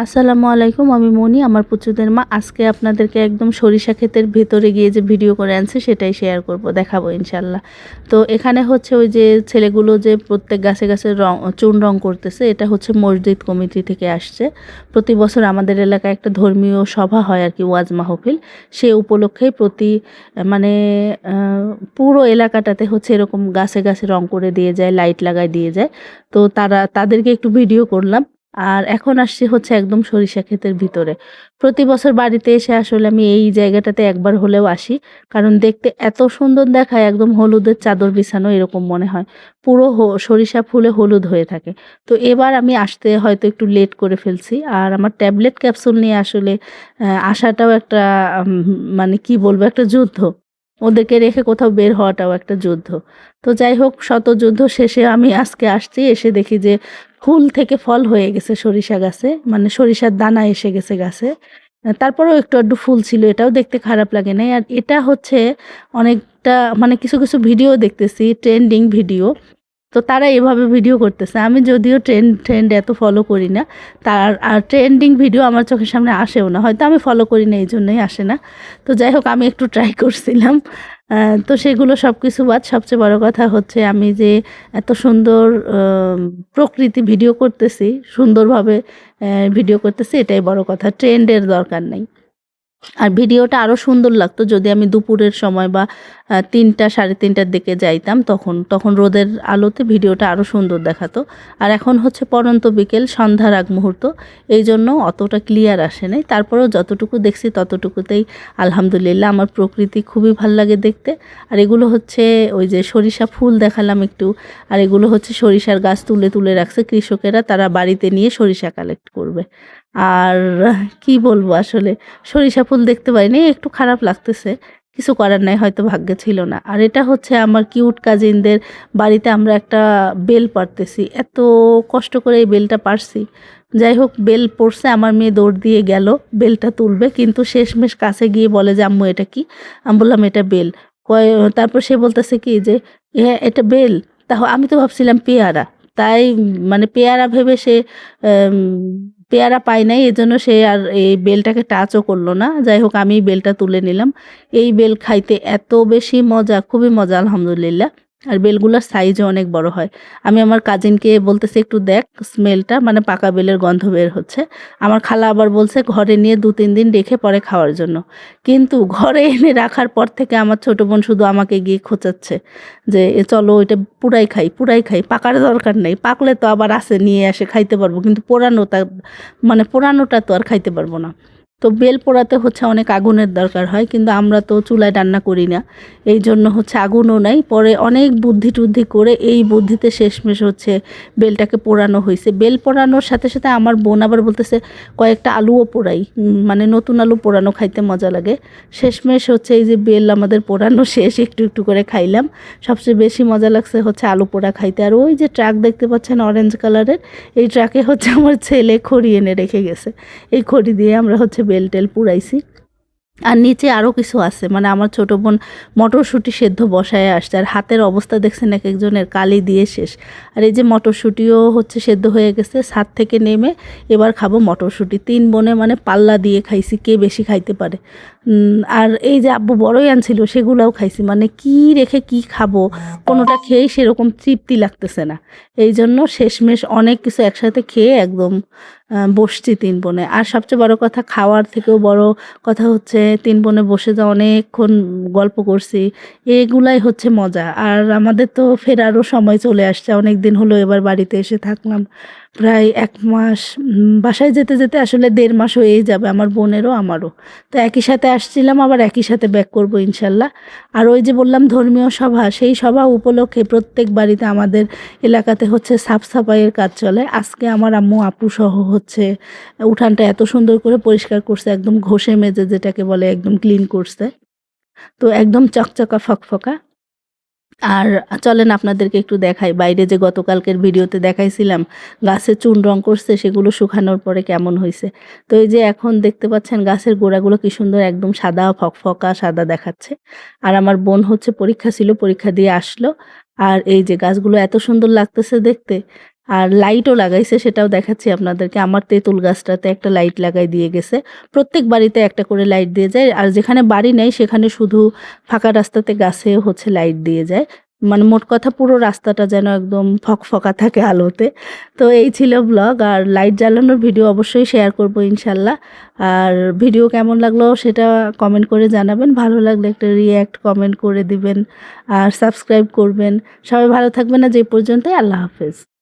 আসসালামু আলাইকুম, আমি মনি, আমার পুচুদের মা। আজকে আপনাদেরকে একদম সরিষা ক্ষেতের ভেতরে গিয়ে যে ভিডিও করে আনছে সেটাই শেয়ার করব, দেখাবো ইনশাল্লাহ। তো এখানে হচ্ছে ওই যে ছেলেগুলো যে প্রত্যেক গাছে গাছে চুন রং করতেছে, এটা হচ্ছে মসজিদ কমিটি থেকে আসছে। প্রতি বছর আমাদের এলাকায় একটা ধর্মীয় সভা হয় আর কি, ওয়াজ মাহফিল। সে উপলক্ষেই মানে পুরো এলাকাটাতে হচ্ছে এরকম গাছে গাছে রং করে দিয়ে যায়, লাইট লাগায় দিয়ে যায়। তো তাদেরকে একটু ভিডিও করলাম। আর এখন আসছি হচ্ছে একদম সরিষা ক্ষেতের ভিতরে। প্রতি বছর বাড়িতে এসে আসলে আমি এই জায়গাটাতে একবার হলেও আসি, কারণ দেখতে এত সুন্দর দেখায়, একদম হলুদের চাদর বিছানো এরকম মনে হয়। পুরো সরিষা ফুলে হলুদ হয়ে থাকে। তো এবার আমি আসতে হয়তো একটু লেট করে ফেলছি। আর আমার ট্যাবলেট ক্যাপসুল নিয়ে আসলে আসাটাও একটা মানে কি বলবো, একটা যুদ্ধ। ওদেরকে রেখে কোথাও বের হওয়াটাও একটা যুদ্ধ। তো যাই হোক, শত যুদ্ধ শেষে আমি আজকে আসছি, এসে দেখি যে ফুল থেকে ফল হয়ে গেছে সরিষা গাছে, মানে সরিষার দানা এসে গেছে গাছে। তারপরেও একটু আধটু ফুল ছিল, এটাও দেখতে খারাপ লাগে নাই। আর এটা হচ্ছে অনেকটা, মানে কিছু কিছু ভিডিও দেখতেছি, ট্রেন্ডিং ভিডিও। তো তারা এভাবে ভিডিও করতেছে। আমি যদিও ট্রেন্ড এত ফলো করি না, আর ট্রেন্ডিং ভিডিও আমার চোখের সামনে আসেও না, হয়তো আমি ফলো করি না এই জন্যই আসে না। তো যাই হোক, আমি একটু ট্রাই করছিলাম। তো সেগুলো সব কিছু বাদ, সবচেয়ে বড় কথা হচ্ছে আমি যে এত সুন্দর প্রকৃতি ভিডিও করতেছি, সুন্দরভাবে ভিডিও করতেছি, এটাই বড় কথা। ট্রেন্ডের দরকার নেই। আর ভিডিওটা আরও সুন্দর লাগতো যদি আমি দুপুরের সময় বা ৩টা ৩:৩০টার দিকে যাইতাম, তখন রোদের আলোতে ভিডিওটা আরও সুন্দর দেখাতো। আর এখন হচ্ছে পড়ন্ত বিকেল, সন্ধ্যার আগ মুহূর্ত, এই জন্য অতটা ক্লিয়ার আসে নাই। তারপরেও যতটুকু দেখছি ততটুকুতেই আলহামদুলিল্লাহ। আমার প্রকৃতি খুবই ভাল লাগে দেখতে। আর এগুলো হচ্ছে ওই যে সরিষা ফুল দেখালাম একটু, আর এগুলো হচ্ছে সরিষার গাছ তুলে তুলে রাখছে কৃষকেরা, তারা বাড়িতে নিয়ে সরিষা কালেক্ট করবে। আর কি বলবো আসলে, সরিষা ফুল দেখতে পারিনি, একটু খারাপ লাগতেছে। কিছু করার নাই, হয়তো ভাগ্যে ছিল না। আর এটা হচ্ছে আমার কিউট কাজিনদের বাড়িতে আমরা একটা বেল পাড়তেছি, এত কষ্ট করে এই বেলটা পারছি। যাই হোক, বেল পড়ছে, আমার মেয়ে দৌড় দিয়ে গেল বেলটা তুলবে, কিন্তু শেষমেশ কাছে গিয়ে বলে যে আম্মু এটা কি। আমি বললাম এটা বেল। কয়, তারপর সে বলতেছে কি যে হ্যাঁ এটা বেল। আমি তো ভাবছিলাম পেয়ারা। তাই মানে পেয়ারা ভেবে সে পেয়ারা পাই নাই, এজন্য সে আর এই বেলটাকে টাচও করলো না। যাই হোক, আমি বেলটা তুলে নিলাম। এই বেল খাইতে এত বেশি মজা, খুবই মজা আলহামদুলিল্লাহ। আর বেলগুলোর সাইজও অনেক বড় হয়। আমি আমার কাজিনকে বলতেছি একটু দেখ স্মেলটা, মানে পাকা বেলের গন্ধ বের হচ্ছে। আমার খালা আবার বলছে ঘরে নিয়ে ২-৩ দিন রেখে পরে খাওয়ার জন্য। কিন্তু ঘরে এনে রাখার পর থেকে আমার ছোট বোন শুধু আমাকে গিয়ে খোঁচাচ্ছে যে চলো এটা পুরাই খাই, পুরাই খাই, পাকার দরকার নেই, পাকলে তো আবার আছে নিয়ে এসে খাইতে পারবো, কিন্তু পোড়ানোটা তো আর খাইতে পারবো না। তো বেল পোড়াতে হচ্ছে অনেক আগুনের দরকার হয়, কিন্তু আমরা তো চুলায় রান্না করি না, এই জন্য হচ্ছে আগুনও নাই। পরে অনেক বুদ্ধি টুদ্ধি করে এই বুদ্ধিতে শেষমেশ হচ্ছে বেলটাকে পোড়ানো হয়েছে। বেল পোড়ানোর সাথে সাথে আমার বোন আবার বলতেছে কয়েকটা আলুও পোড়াই, মানে নতুন আলু পোড়ানো খাইতে মজা লাগে। শেষমেশ হচ্ছে এই যে বেল আমাদের পোড়ানো শেষ, একটু একটু করে খাইলাম। সবচেয়ে বেশি মজা লাগছে হচ্ছে আলু পোড়া খাইতে। আর ওই যে ট্রাক দেখতে পাচ্ছেন অরেঞ্জ কালারের, এই ট্রাকে হচ্ছে আমার ছেলে খড়ি এনে রেখে গেছে। এই খড়ি দিয়ে আমরা হচ্ছে বেল টেল পুড়াইছি। আর নিচে আরও কিছু আছে, মানে আমার ছোট বোন মটরশুঁটি সেদ্ধ বসায় আসছে। আর হাতের অবস্থা দেখছেন এক একজনের, কালি দিয়ে শেষ। আর এই যে মটরশুঁটিও হচ্ছে সেদ্ধ হয়ে গেছে, ছাদ থেকে নেমে এবার খাবো মটরশুঁটি। ৩ বোনে মানে পাল্লা দিয়ে খাইছি, কে বেশি খাইতে পারে। আর এই যে আব্বু বড়ই আনছিল সেগুলোও খাইছি, মানে কি রেখে কি খাবো, কোনোটা খেয়েই সেরকম তৃপ্তি লাগতেছে না। এই জন্য শেষমেশ অনেক কিছু একসাথে খেয়ে একদম বসছি ৩ বোনে। আর সবচেয়ে বড় কথা, খাওয়ার থেকেও বড় কথা হচ্ছে ৩ বোনে বসে যে অনেকক্ষণ গল্প করছি, এগুলাই হচ্ছে মজা। আর আমাদের তো ফেরারও সময় চলে আসছে, অনেক দিন হলো এবার বাড়িতে এসে থাকলাম, প্রায় ১ মাস। বাসায় যেতে যেতে আসলে ১.৫ মাস হয়েই যাবে, আমার বোনেরও আমারও। তো একই সাথে আসছিলাম, আবার একই সাথে ব্যাক করব ইনশাল্লাহ। আর ওই যে বললাম ধর্মীয় সভা, সেই সভা উপলক্ষে প্রত্যেক বাড়িতে আমাদের এলাকাতে হচ্ছে সাফ সাফাইয়ের কাজ চলে। আজকে আমার আম্মু আপু সহ হচ্ছে উঠানটা এত সুন্দর করে পরিষ্কার করছে, একদম ঘষে মেজে যেটাকে বলে একদম ক্লিন করছে। তো একদম চকচকা ফকফকা। আর চলেন আপনাদেরকে একটু দেখাই, বাইরে যে গতকালকের ভিডিওতে দেখাইছিলাম গাছে চুন রং করছে, সেগুলো শুকানোর পরে কেমন হয়েছে। তো এই যে এখন দেখতে পাচ্ছেন গাছের গোড়াগুলো কি সুন্দর একদম সাদা ফকফকা সাদা দেখাচ্ছে। আর আমার বোন হচ্ছে পরীক্ষা ছিল, পরীক্ষা দিয়ে আসলো। আর এই যে গাছগুলো এত সুন্দর লাগতেছে দেখতে। আর লাইটও লাগাইছে, সেটাও দেখাচ্ছি আপনাদেরকে। আমার তেঁতুল গাছটাতে একটা লাইট লাগাই দিয়ে গেছে। প্রত্যেক বাড়িতে একটা করে লাইট দিয়ে যায়, আর যেখানে বাড়ি নেই সেখানে শুধু ফাঁকা রাস্তাতে গাছে হচ্ছে লাইট দিয়ে যায়। মানে মোট কথা পুরো রাস্তাটা যেন একদম ফকফকা থাকে আলোতে। তো এই ছিল ব্লগ, আর লাইট জ্বালানোর ভিডিও অবশ্যই শেয়ার করব ইনশাল্লাহ। আর ভিডিও কেমন লাগলো সেটা কমেন্ট করে জানাবেন, ভালো লাগলে একটা রিয়্যাক্ট কমেন্ট করে দিবেন আর সাবস্ক্রাইব করবেন। সবাই ভালো থাকবেন, আজ এই পর্যন্তই, আল্লাহ হাফেজ।